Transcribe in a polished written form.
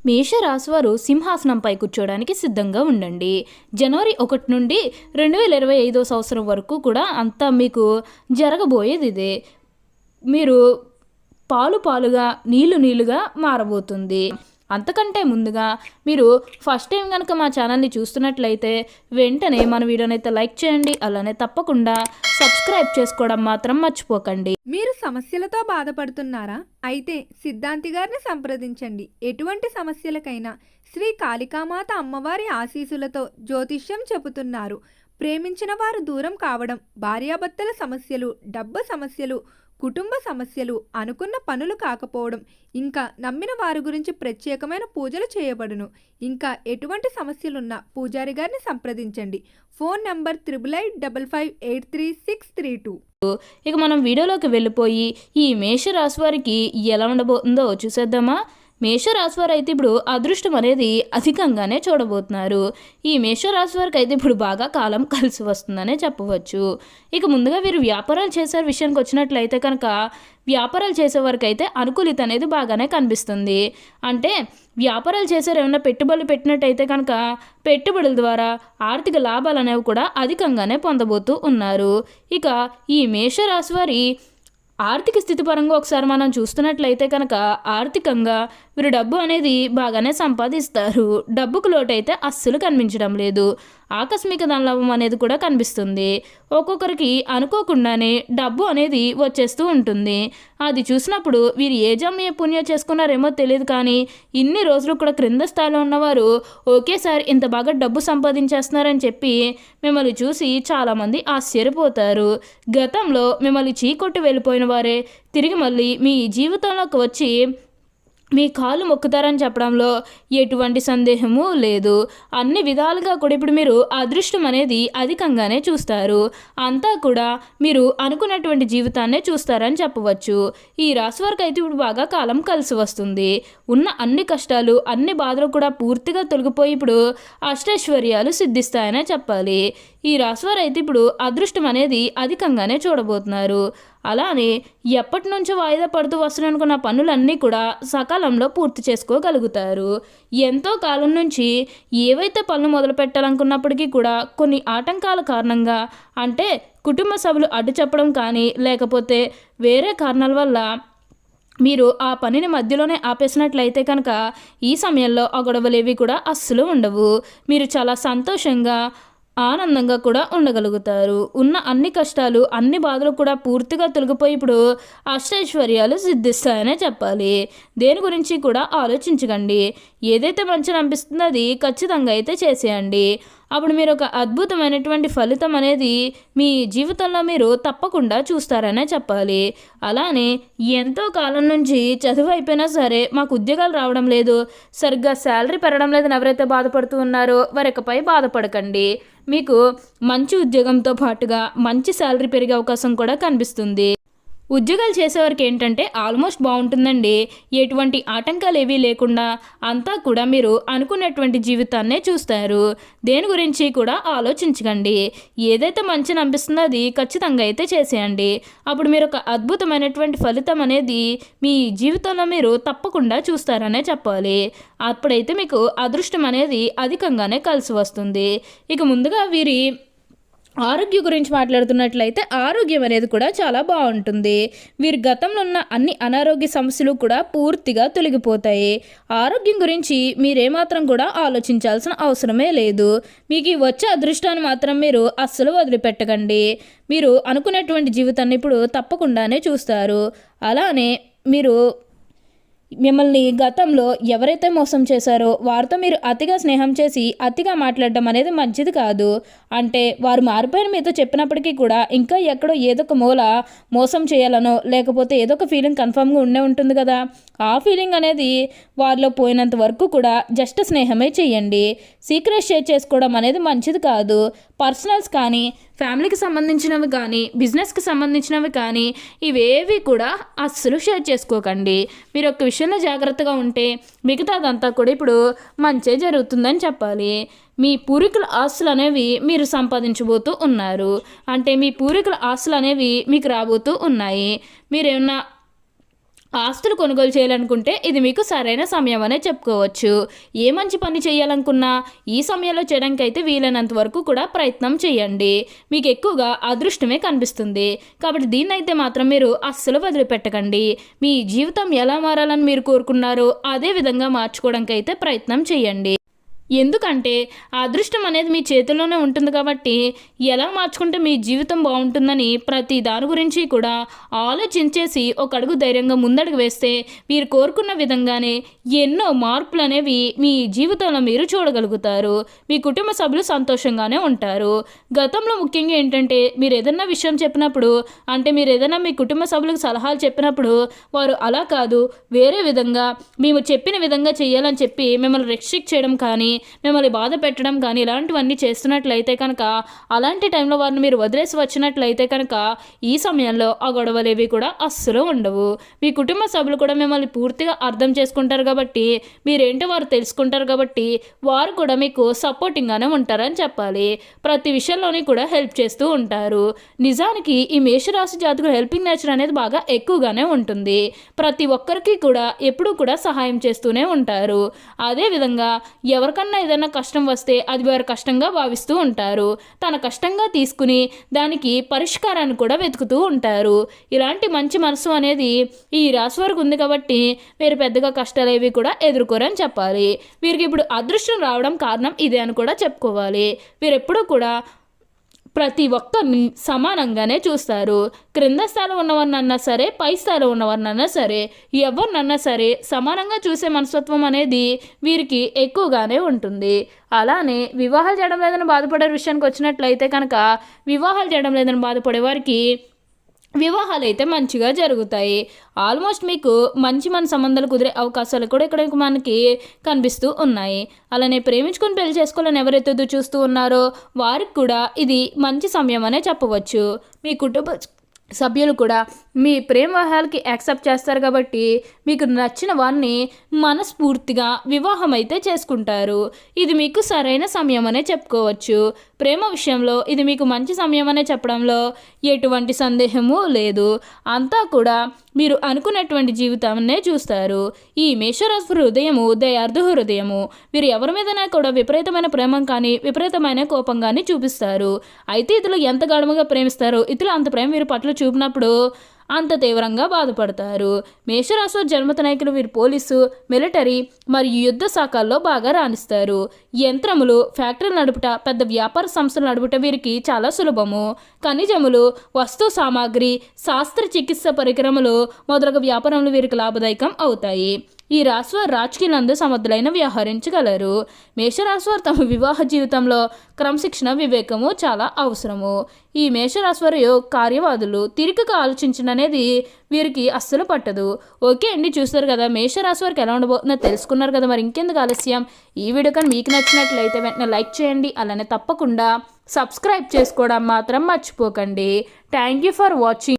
మేషరాశివారు సింహాసనంపై కూర్చోవడానికి సిద్ధంగా ఉండండి. జనవరి 1 నుండి 2025 సంవత్సరం వరకు కూడా అంతా మీకు జరగబోయేది ఇదే. మీరు పాలు పాలుగా నీళ్లు నీళ్లుగా మారబోతుంది. అంతకంటే ముందుగా మీరు ఫస్ట్ టైం కనుక మా ఛానల్ని చూస్తున్నట్లయితే వెంటనే మన వీడియోని అయితే లైక్ చేయండి. అలానే తప్పకుండా సబ్స్క్రైబ్ చేసుకోవడం మాత్రం మర్చిపోకండి. మీరు సమస్యలతో బాధపడుతున్నారా? అయితే సిద్ధాంతి గారిని సంప్రదించండి. ఎటువంటి సమస్యలకైనా శ్రీ కాళికామాత అమ్మవారి ఆశీస్సులతో జ్యోతిష్యం చెబుతున్నారు. ప్రేమించిన వారు దూరం కావడం, భార్యాభర్తల సమస్యలు, డబ్బు సమస్యలు, కుటుంబ సమస్యలు, అనుకున్న పనులు కాకపోవడం, ఇంకా నమ్మిన వారి గురించి ప్రత్యేకమైన పూజలు చేయబడును. ఇంకా ఎటువంటి సమస్యలున్నా పూజారి గారిని సంప్రదించండి. Phone number 8855533632. ఇక మనం వీడియోలోకి వెళ్ళిపోయి ఈ మేషరాశి వారికి ఎలా ఉండబోతుందో చూసేద్దామా. మేషరాశి వారు అయితే ఇప్పుడు అదృష్టం అనేది అధికంగానే చూడబోతున్నారు. ఈ మేషరాశి వారికి అయితే ఇప్పుడు బాగా కాలం కలిసి వస్తుందనే చెప్పవచ్చు. ఇక ముందుగా వీరు వ్యాపారాలు చేసే విషయానికి వచ్చినట్లయితే కనుక వ్యాపారాలు చేసేవారికి అయితే అనుకూలిత అనేది బాగానే కనిపిస్తుంది. అంటే వ్యాపారాలు చేసేవారు ఏమైనా పెట్టుబడులు పెట్టినట్టయితే కనుక పెట్టుబడుల ద్వారా ఆర్థిక లాభాలు అనేవి కూడా అధికంగానే పొందబోతూ ఉన్నారు. ఇక ఈ మేషరాశి వారి ఆర్థిక స్థితి పరంగా ఒకసారి మనం చూస్తున్నట్లయితే కనుక ఆర్థికంగా వీరు డబ్బు అనేది బాగానే సంపాదిస్తారు. డబ్బుకు లోటు అయితే అస్సలు కనిపించడం లేదు. ఆకస్మిక ధనలాభం అనేది కూడా కనిపిస్తుంది. ఒక్కొక్కరికి అనుకోకుండానే డబ్బు అనేది వచ్చేస్తూ ఉంటుంది. అది చూసినప్పుడు వీరు ఏ జమ్య పుణ్యం చేసుకున్నారేమో తెలియదు, కానీ ఇన్ని రోజులు కూడా క్రింద స్థాయిలో ఉన్నవారు ఒకేసారి ఇంత బాగా డబ్బు సంపాదించేస్తున్నారని చెప్పి మిమ్మల్ని చూసి చాలామంది ఆశ్చర్యపోతారు. గతంలో మిమ్మల్ని చీకొట్టి వెళ్ళిపోయిన వారే తిరిగి మళ్ళీ మీ జీవితంలోకి వచ్చి మీ కాళ్ళు మొక్కుతారని చెప్పడంలో ఎటువంటి సందేహము లేదు. అన్ని విధాలుగా కూడా ఇప్పుడు మీరు అదృష్టం అనేది అధికంగానే చూస్తారు. అంతా కూడా మీరు అనుకున్నటువంటి జీవితాన్నే చూస్తారని చెప్పవచ్చు. ఈ రాశి వారికి అయితే ఇప్పుడు బాగా కాలం కలిసి వస్తుంది. ఉన్న అన్ని కష్టాలు, అన్ని బాధలు కూడా పూర్తిగా తొలగిపోయి ఇప్పుడు అష్టైశ్వర్యాలు సిద్ధిస్తాయనే చెప్పాలి. ఈ రాశి వారు అయితే ఇప్పుడు అదృష్టం అనేది అధికంగానే చూడబోతున్నారు. అలానే ఎప్పటి నుంచో వాయిదా పడుతూ వస్తున్ననుకున్న పనులన్నీ కూడా సకాలంలో పూర్తి చేసుకోగలుగుతారు. ఎంతో కాలం నుంచి ఏవైతే పనులు మొదలు పెట్టాలనుకున్నప్పటికీ కూడా కొన్ని ఆటంకాల కారణంగా, అంటే కుటుంబ సభ్యులు అడ్డు చెప్పడం కానీ లేకపోతే వేరే కారణాల వల్ల మీరు ఆ పనిని మధ్యలోనే ఆపేసినట్లయితే కనుక ఈ సమయంలో ఆ గొడవలేవి కూడా అస్సలు ఉండవు. మీరు చాలా సంతోషంగా ఆనందంగా కూడా ఉండగలుగుతారు. ఉన్న అన్ని కష్టాలు, అన్ని బాధలు కూడా పూర్తిగా తొలగిపోయి ఇప్పుడు అష్టైశ్వర్యాలు సిద్ధిస్తాయనే చెప్పాలి. దేని గురించి కూడా ఆలోచించకండి. ఏదైతే మంచిగా అనిపిస్తుందో అది ఖచ్చితంగా అయితే చేసేయండి. అప్పుడు మీరు ఒక అద్భుతమైనటువంటి ఫలితం అనేది మీ జీవితంలో మీరు తప్పకుండా చూస్తారనే చెప్పాలి. అలానే ఎంతో కాలం నుంచి చదువు అయిపోయినా సరే మాకు ఉద్యోగాలు రావడం లేదు, సరిగ్గా శాలరీ పెరగడం లేదని ఎవరైతే బాధపడుతూ ఉన్నారో వారికపై బాధపడకండి. మీకు మంచి ఉద్యోగంతో పాటుగా మంచి శాలరీ పెరిగే అవకాశం కూడా కనిపిస్తుంది. ఉద్యోగాలు చేసేవారికి ఏంటంటే ఆల్మోస్ట్ బాగుంటుందండి. ఎటువంటి ఆటంకాలు ఏవీ లేకుండా అంతా కూడా మీరు అనుకున్నటువంటి జీవితాన్నే చూస్తారు. దేని గురించి కూడా ఆలోచించకండి. ఏదైతే మంచిని అనిపిస్తుందో అది ఖచ్చితంగా అయితే చేసేయండి. అప్పుడు మీరు ఒక అద్భుతమైనటువంటి ఫలితం అనేది మీ జీవితంలో మీరు తప్పకుండా చూస్తారనే చెప్పాలి. అప్పుడైతే మీకు అదృష్టం అనేది అధికంగానే కలిసి వస్తుంది. ఇక ముందుగా వీరి ఆరోగ్యం గురించి మాట్లాడుతున్నట్లయితే ఆరోగ్యం అనేది కూడా చాలా బాగుంటుంది. వీరి గతంలో ఉన్న అన్ని అనారోగ్య సమస్యలు కూడా పూర్తిగా తొలగిపోతాయి. ఆరోగ్యం గురించి మీరేమాత్రం కూడా ఆలోచించాల్సిన అవసరమే లేదు. మీకు వచ్చే అదృష్టాన్ని మాత్రం మీరు అస్సలు వదిలిపెట్టకండి. మీరు అనుకునేటువంటి జీవితాన్ని ఇప్పుడు తప్పకుండానే చూస్తారు. అలానే మీరు మిమ్మల్ని గతంలో ఎవరైతే మోసం చేశారో వారితో మీరు అతిగా స్నేహం చేసి అతిగా మాట్లాడడం అనేది మంచిది కాదు. అంటే వారు మారిపోయిన మీతో చెప్పినప్పటికీ కూడా ఇంకా ఎక్కడో ఏదో ఒక మూల మోసం చేయాలనో లేకపోతే ఏదో ఒక ఫీలింగ్ కన్ఫర్మ్గా ఉండే ఉంటుంది కదా. ఆ ఫీలింగ్ అనేది వారిలో పోయినంత వరకు కూడా జస్ట్ స్నేహమే చేయండి. సీక్రెట్ షేర్ చేసుకోవడం అనేది మంచిది కాదు. పర్సనల్స్ కానీ, ఫ్యామిలీకి సంబంధించినవి కానీ, బిజినెస్కి సంబంధించినవి కానీ ఇవేవి కూడా అస్సలు షేర్ చేసుకోకండి. మీరు ఒక విషయంలో జాగ్రత్తగా ఉంటే మిగతాదంతా కూడా ఇప్పుడు మంచే జరుగుతుందని చెప్పాలి. మీ పూర్వీకుల ఆస్తులు అనేవి మీరు సంపాదించబోతూ ఉన్నారు. అంటే మీ పూర్వీకుల ఆస్తులు అనేవి మీకు రాబోతూ ఉన్నాయి. మీరేమన్నా ఆస్తులు కొనుగోలు చేయాలనుకుంటే ఇది మీకు సరైన సమయం అనే చెప్పుకోవచ్చు. ఏ మంచి పని చేయాలనుకున్నా ఈ సమయంలో చేయడానికి అయితే వీలైనంత వరకు కూడా ప్రయత్నం చేయండి. మీకు ఎక్కువగా అదృష్టమే కనిపిస్తుంది. కాబట్టి దీన్నైతే మాత్రం మీరు అస్సలు వదిలిపెట్టకండి. మీ జీవితం ఎలా మారాలని మీరు కోరుకున్నారో అదే విధంగా మార్చుకోవడానికి అయితే ప్రయత్నం చేయండి. ఎందుకంటే ఆ అదృష్టం అనేది మీ చేతుల్లోనే ఉంటుంది కాబట్టి ఎలా మార్చుకుంటే మీ జీవితం బాగుంటుందని ప్రతి దాని గురించి కూడా ఆలోచించేసి ఒక అడుగు ధైర్యంగా ముందడుగు వేస్తే మీరు కోరుకున్న విధంగానే ఎన్నో మార్పులు అనేవి మీ జీవితంలో మీరు చూడగలుగుతారు. మీ కుటుంబ సభ్యులు సంతోషంగానే ఉంటారు. గతంలో ముఖ్యంగా ఏంటంటే మీరు ఏదైనా విషయం చెప్పినప్పుడు అంటే మీరు ఏదైనా మీ కుటుంబ సభ్యులకు సలహాలు చెప్పినప్పుడు వారు అలా కాదు వేరే విధంగా మేము చెప్పిన విధంగా చేయాలని చెప్పి మిమ్మల్ని రెస్ట్రిక్ట్ చేయడం కానీ మిమ్మల్ని బాధ పెట్టడం కానీ ఇలాంటివన్నీ చేస్తున్నట్లయితే కనుక అలాంటి టైంలో వారిని మీరు వదిలేసి వచ్చినట్లయితే కనుక ఈ సమయంలో ఆ గొడవలేవి కూడా అస్సలు ఉండవు. మీ కుటుంబ సభ్యులు కూడా మిమ్మల్ని పూర్తిగా అర్థం చేసుకుంటారు కాబట్టి మీరేంటో వారు తెలుసుకుంటారు కాబట్టి వారు కూడా మీకు సపోర్టింగ్గానే ఉంటారని చెప్పాలి. ప్రతి విషయంలోని కూడా హెల్ప్ చేస్తూ ఉంటారు. నిజానికి ఈ మేషరాశి జాతకులు హెల్పింగ్ నేచర్ అనేది బాగా ఎక్కువగానే ఉంటుంది. ప్రతి ఒక్కరికి కూడా ఎప్పుడూ కూడా సహాయం చేస్తూనే ఉంటారు. అదేవిధంగా ఎవరికన్నా ఏదైనా కష్టం వస్తే అది వారు కష్టంగా భావిస్తూ ఉంటారు. తన కష్టంగా తీసుకుని దానికి పరిష్కారాన్ని కూడా వెతుకుతూ ఉంటారు. ఇలాంటి మంచి మనసు అనేది ఈ రాశి వారికి ఉంది కాబట్టి వీరు పెద్దగా కష్టాలు ఏవి కూడా ఎదుర్కోరని చెప్పాలి. వీరికి ఇప్పుడు అదృష్టం రావడం కారణం ఇదే అని కూడా చెప్పుకోవాలి. వీరెప్పుడూ కూడా ప్రతి ఒక్కరిని సమానంగానే చూస్తారు. క్రింద స్థాయిలో ఉన్నవారినన్నా సరే పై స్థాయిలో ఉన్నవారినన్నా సరే ఎవరినన్నా సరే సమానంగా చూసే మనస్తత్వం అనేది వీరికి ఎక్కువగానే ఉంటుంది. అలానే వివాహాలు చేయడం లేదని బాధపడే విషయానికి వచ్చినట్లయితే కనుక వివాహాలు చేయడం లేదని బాధపడే వారికి వివాహాలు అయితే మంచిగా జరుగుతాయి. ఆల్మోస్ట్ మీకు మంచి మన సంబంధాలు కుదిరే అవకాశాలు కూడా ఇక్కడ మనకి కనిపిస్తూ ఉన్నాయి. అలానే ప్రేమించుకొని పెళ్లి చేసుకోవాలని ఎవరైతే చూస్తూ ఉన్నారో వారికి కూడా ఇది మంచి సమయం అనే చెప్పవచ్చు. మీ కుటుంబ సభ్యులు కూడా మీ ప్రేమ వివాహాలకి యాక్సెప్ట్ చేస్తారు కాబట్టి మీకు నచ్చిన వారిని మనస్ఫూర్తిగా వివాహం అయితే చేసుకుంటారు. ఇది మీకు సరైన సమయం అనే చెప్పుకోవచ్చు. ప్రేమ విషయంలో ఇది మీకు మంచి సమయం అనే చెప్పడంలో ఎటువంటి సందేహము లేదు. అంతా కూడా మీరు అనుకున్నటువంటి జీవితాన్నే చూస్తారు. ఈ మేషరాశి హృదయము దయార్థ హృదయము. వీరు ఎవరి మీదైనా కూడా విపరీతమైన ప్రేమ కానీ విపరీతమైన కోపం కానీ చూపిస్తారు. అయితే ఇతరులు ఎంత గాఢముగా ప్రేమిస్తారో ఇతరులు అంత ప్రేమ వీరి పట్ల చూపినప్పుడు అంత తీవ్రంగా బాధపడతారు. మేషరాశి జన్మత నాయకులు వీరు పోలీసు, మిలిటరీ మరియు యుద్ధ శాఖల్లో బాగా రాణిస్తారు. యంత్రములు, ఫ్యాక్టరీలు నడుపుట, పెద్ద వ్యాపార సంస్థలు నడుపుట వీరికి చాలా సులభము. ఖనిజములు, వస్తు సామాగ్రి, శాస్త్రచికిత్స పరికరములు మొదలగు వ్యాపారములు వీరికి లాభదాయకం అవుతాయి. ఈ రాశివారు రాజకీయాలందు సమర్థులైన వ్యవహరించగలరు. మేషరాశివారు తమ వివాహ జీవితంలో క్రమశిక్షణ వివేకము చాలా అవసరము. ఈ మేషరాశివారు కార్యవాదులు తీరికగా ఆలోచించడం అనేది వీరికి అస్సలు పట్టదు. ఓకే అండి, చూస్తారు కదా మేషరాశి వారికి ఎలా ఉండబోతుందో తెలుసుకున్నారు కదా. మరి ఇంకెందుకు ఆలస్యం, ఈ వీడియో కానీ మీకు నచ్చినట్లయితే వెంటనే లైక్ చేయండి. అలానే తప్పకుండా సబ్స్క్రైబ్ చేసుకోవడం మాత్రం మర్చిపోకండి. Thank you for watching.